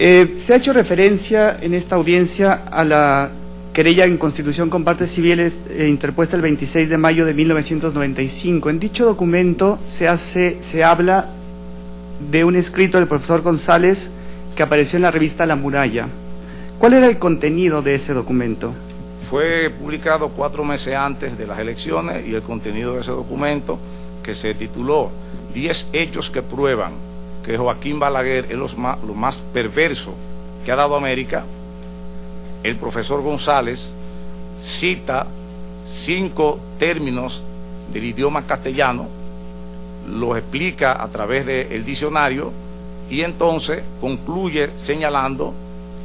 Se ha hecho referencia en esta audiencia a la querella en constitución con partes civiles interpuesta el 26 de mayo de 1995. En dicho documento se habla de un escrito del profesor González que apareció en la revista La Muralla. ¿Cuál era el contenido de ese documento? Fue publicado 4 meses antes de las elecciones y el contenido de ese documento, que se tituló 10 hechos que prueban que Joaquín Balaguer es lo más perverso que ha dado América. El profesor González cita 5 términos del idioma castellano, los explica a través del diccionario y entonces concluye señalando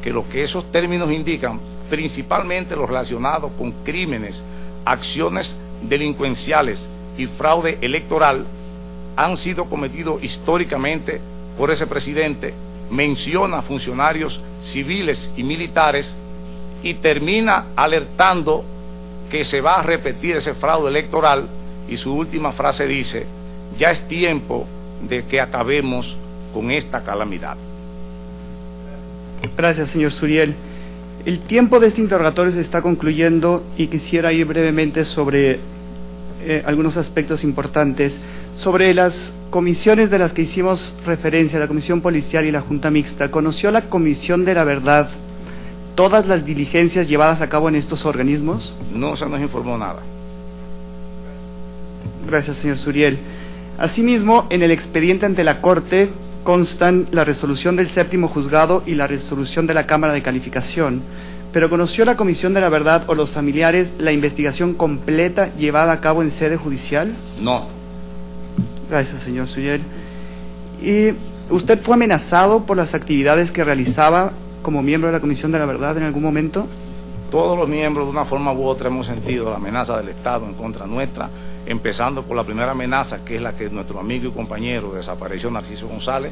que lo que esos términos indican, principalmente los relacionados con crímenes, acciones delincuenciales y fraude electoral, han sido cometidos históricamente por ese presidente, menciona funcionarios civiles y militares y termina alertando que se va a repetir ese fraude electoral, y su última frase dice: ya es tiempo de que acabemos con esta calamidad. Gracias, señor Suriel. El tiempo de este interrogatorio se está concluyendo y quisiera ir brevemente sobre algunos aspectos importantes. Sobre las comisiones de las que hicimos referencia, la Comisión Policial y la Junta Mixta, ¿conoció la Comisión de la Verdad todas las diligencias llevadas a cabo en estos organismos? No se nos informó nada. Gracias, señor Suriel. Asimismo, en el expediente ante la Corte constan la resolución del 7º juzgado y la resolución de la Cámara de Calificación, pero ¿conoció la Comisión de la Verdad o los familiares la investigación completa llevada a cabo en sede judicial? No. Gracias, señor Suriel. ¿Y usted fue amenazado por las actividades que realizaba como miembro de la Comisión de la Verdad en algún momento? Todos los miembros, de una forma u otra, hemos sentido la amenaza del Estado en contra nuestra, empezando por la primera amenaza, que es la que nuestro amigo y compañero desapareció, Narciso González.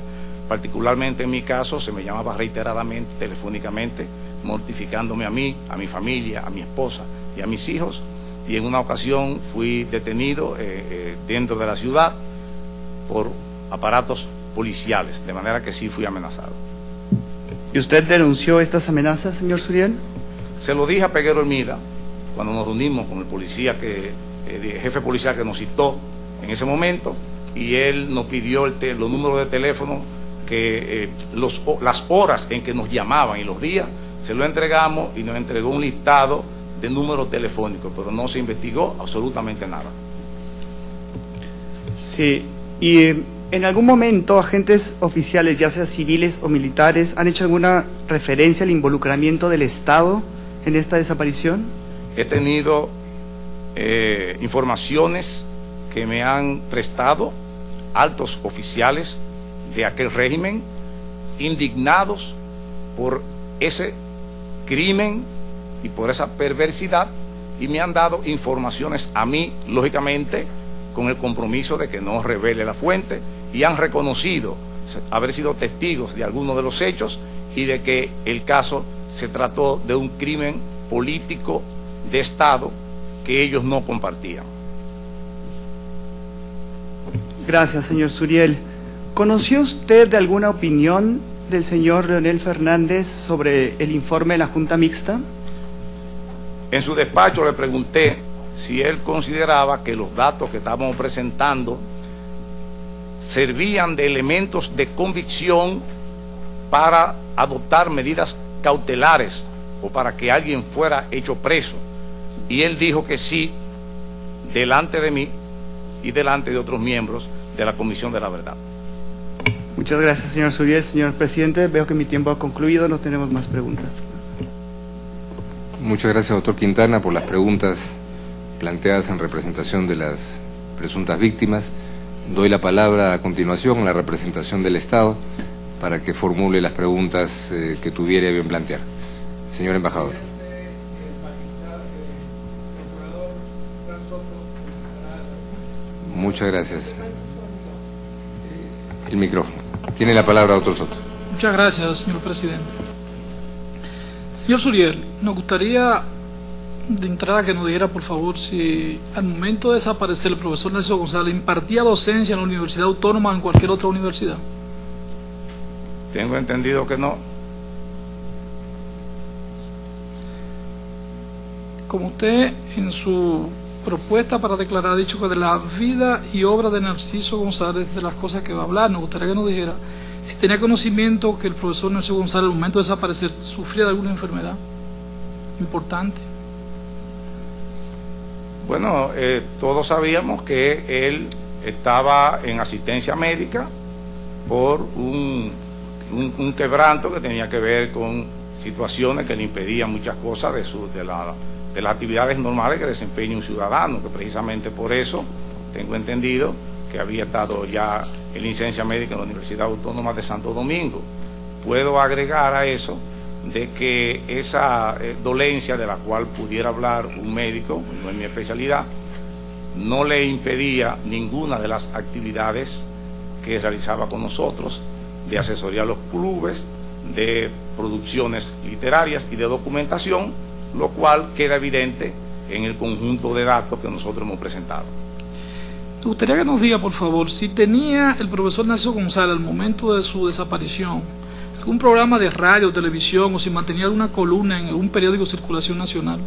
Particularmente en mi caso, se me llamaba reiteradamente, telefónicamente, mortificándome a mí, a mi familia, a mi esposa y a mis hijos. Y en una ocasión fui detenido dentro de la ciudad por aparatos policiales, de manera que sí fui amenazado. ¿Y usted denunció estas amenazas, señor Suriel? Se lo dije a Peguero Hermida cuando nos reunimos con el policía, el jefe policial que nos citó en ese momento, y él nos pidió los números de teléfono, las horas en que nos llamaban y los días. Se lo entregamos y nos entregó un listado de números telefónicos, pero no se investigó absolutamente nada. Sí, y en algún momento agentes oficiales, ya sea civiles o militares, ¿han hecho alguna referencia al involucramiento del Estado en esta desaparición? He tenido informaciones que me han prestado altos oficiales de aquel régimen, indignados por ese crimen y por esa perversidad, y me han dado informaciones a mí, lógicamente, con el compromiso de que no revele la fuente, y han reconocido haber sido testigos de algunos de los hechos y de que el caso se trató de un crimen político de Estado que ellos no compartían. Gracias, señor Suriel. ¿Conoció usted de alguna opinión del señor Leonel Fernández sobre el informe de la Junta Mixta? En su despacho le pregunté si él consideraba que los datos que estábamos presentando servían de elementos de convicción para adoptar medidas cautelares o para que alguien fuera hecho preso. Y él dijo que sí, delante de mí y delante de otros miembros de la Comisión de la Verdad. Muchas gracias, señor Suriel. Señor presidente, veo que mi tiempo ha concluido, no tenemos más preguntas. Muchas gracias, doctor Quintana, por las preguntas planteadas en representación de las presuntas víctimas. Doy la palabra a continuación a la representación del Estado para que formule las preguntas que tuviera bien plantear. Señor embajador. Muchas gracias. El micrófono. Tiene la palabra, doctor Soto. Muchas gracias, señor presidente. Señor Suriel, nos gustaría de entrada que nos dijera, por favor, si al momento de desaparecer el profesor Narciso González impartía docencia en la Universidad Autónoma o en cualquier otra universidad. Tengo entendido que no. como usted en su propuesta para declarar ha dicho que de la vida y obra de Narciso González, de las cosas que va a hablar, nos gustaría que nos dijera si tenía conocimiento que el profesor Narciso González al momento de desaparecer sufría de alguna enfermedad importante. Bueno, todos sabíamos que él estaba en asistencia médica por un quebranto que tenía que ver con situaciones que le impedían muchas cosas de las actividades normales que desempeña un ciudadano, que precisamente por eso tengo entendido que había estado ya en licencia médica en la Universidad Autónoma de Santo Domingo. Puedo agregar a eso de que esa dolencia de la cual pudiera hablar un médico, no es mi especialidad, no le impedía ninguna de las actividades que realizaba con nosotros, de asesoría a los clubes, de producciones literarias y de documentación, lo cual queda evidente en el conjunto de datos que nosotros hemos presentado. Me gustaría que nos diga, por favor, si tenía el profesor Narciso González al momento de su desaparición algún programa de radio, televisión, o si mantenía alguna columna en algún periódico de circulación nacional.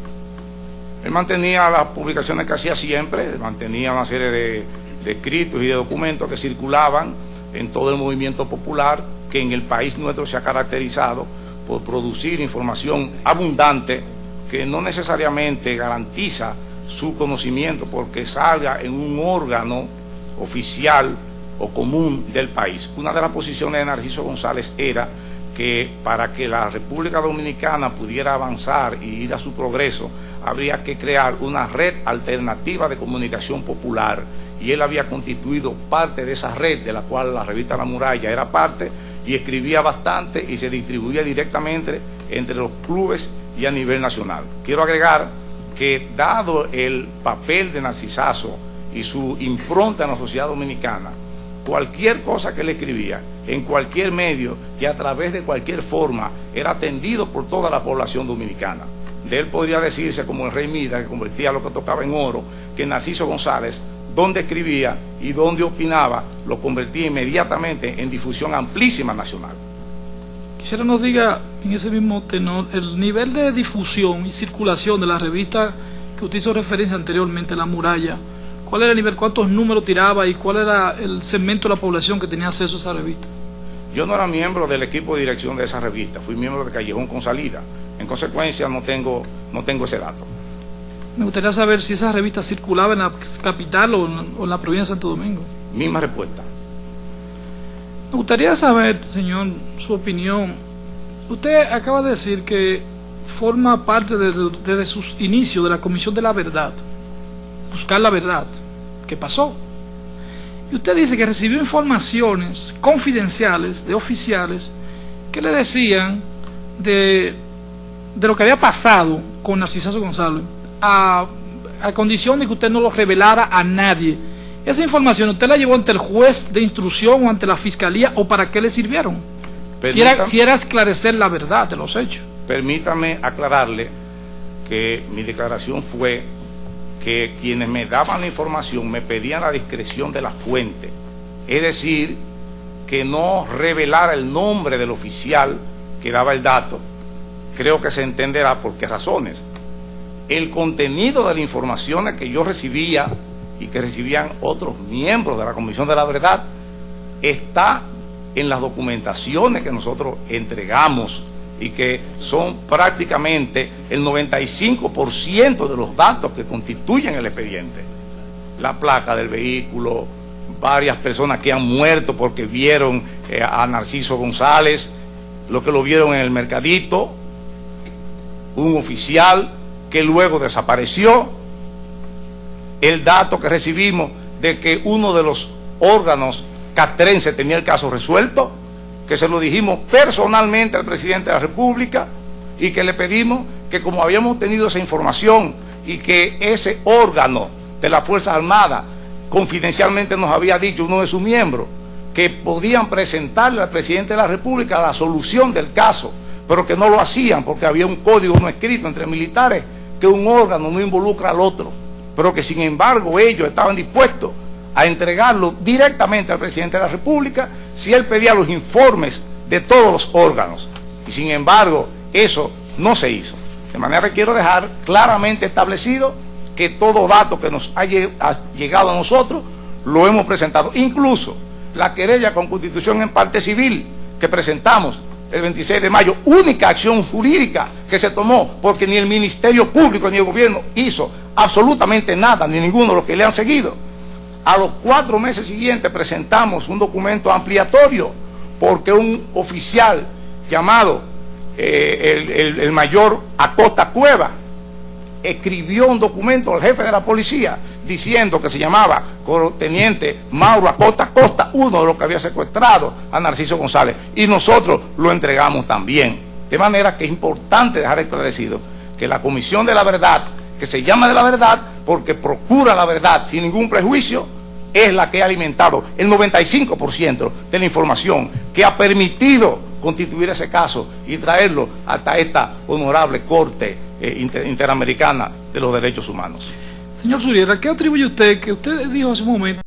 Él mantenía las publicaciones que hacía siempre, mantenía una serie de escritos y de documentos que circulaban en todo el movimiento popular, que en el país nuestro se ha caracterizado por producir información abundante que no necesariamente garantiza su conocimiento porque salga en un órgano oficial o común del país. Una de las posiciones de Narciso González era que para que la República Dominicana pudiera avanzar y ir a su progreso, habría que crear una red alternativa de comunicación popular, y él había constituido parte de esa red, de la cual la revista La Muralla era parte, y escribía bastante y se distribuía directamente entre los clubes y a nivel nacional. Quiero agregar que, dado el papel de Narcisazo y su impronta en la sociedad dominicana, cualquier cosa que él escribía, en cualquier medio y a través de cualquier forma, era atendido por toda la población dominicana. De él podría decirse, como el rey Midas, que convertía lo que tocaba en oro, que Narciso González, donde escribía y donde opinaba, lo convertía inmediatamente en difusión amplísima nacional. Quisiera nos diga, en ese mismo tenor, el nivel de difusión y circulación de la revista que usted hizo referencia anteriormente, La Muralla. ¿Cuál era el nivel, cuántos números tiraba y cuál era el segmento de la población que tenía acceso a esa revista? Yo no era miembro del equipo de dirección de esa revista, fui miembro de Callejón con Salida. En consecuencia, no tengo ese dato. Me gustaría saber si esa revista circulaba en la capital o en la provincia de Santo Domingo. Misma respuesta. Me gustaría saber, señor, su opinión. Usted acaba de decir que forma parte desde sus inicios de la Comisión de la Verdad, buscar la verdad. ¿Qué pasó? Y usted dice que recibió informaciones confidenciales de oficiales que le decían de lo que había pasado con Narciso González, a condición de que usted no lo revelara a nadie. Esa información, ¿usted la llevó ante el juez de instrucción o ante la fiscalía, o para qué le sirvieron? Si era esclarecer la verdad de los hechos. Permítame aclararle que mi declaración fue que quienes me daban la información me pedían la discreción de la fuente, es decir, que no revelara el nombre del oficial que daba el dato. Creo que se entenderá por qué razones. El contenido de las informaciones que yo recibía y que recibían otros miembros de la Comisión de la Verdad está en las documentaciones que nosotros entregamos y que son prácticamente el 95% de los datos que constituyen el expediente. La placa del vehículo, varias personas que han muerto porque vieron a Narciso González, los que lo vieron en el mercadito, un oficial que luego desapareció, el dato que recibimos de que uno de los órganos castrenses tenía el caso resuelto, que se lo dijimos personalmente al presidente de la República, y que le pedimos que, como habíamos tenido esa información y que ese órgano de las Fuerzas Armadas confidencialmente nos había dicho uno de sus miembros que podían presentarle al presidente de la República la solución del caso, pero que no lo hacían porque había un código no escrito entre militares que un órgano no involucra al otro, pero que sin embargo ellos estaban dispuestos a entregarlo directamente al presidente de la República si él pedía los informes de todos los órganos. Y sin embargo, eso no se hizo. De manera que quiero dejar claramente establecido que todo dato que nos ha llegado a nosotros lo hemos presentado. Incluso la querella con constitución en parte civil que presentamos el 26 de mayo, única acción jurídica que se tomó, porque ni el Ministerio Público ni el gobierno hizo absolutamente nada, ni ninguno de los que le han seguido. A los 4 meses siguientes presentamos un documento ampliatorio, porque un oficial llamado el mayor Acosta Cueva escribió un documento al jefe de la policía diciendo que se llamaba teniente Mauro Acosta Costa, uno de los que había secuestrado a Narciso González, y nosotros lo entregamos también. De manera que es importante dejar esclarecido que la Comisión de la Verdad, que se llama de la verdad porque procura la verdad sin ningún prejuicio, es la que ha alimentado el 95% de la información que ha permitido constituir ese caso y traerlo hasta esta honorable Corte Interamericana de los Derechos Humanos. Señor Suriel, ¿a qué atribuye usted que usted dijo hace un momento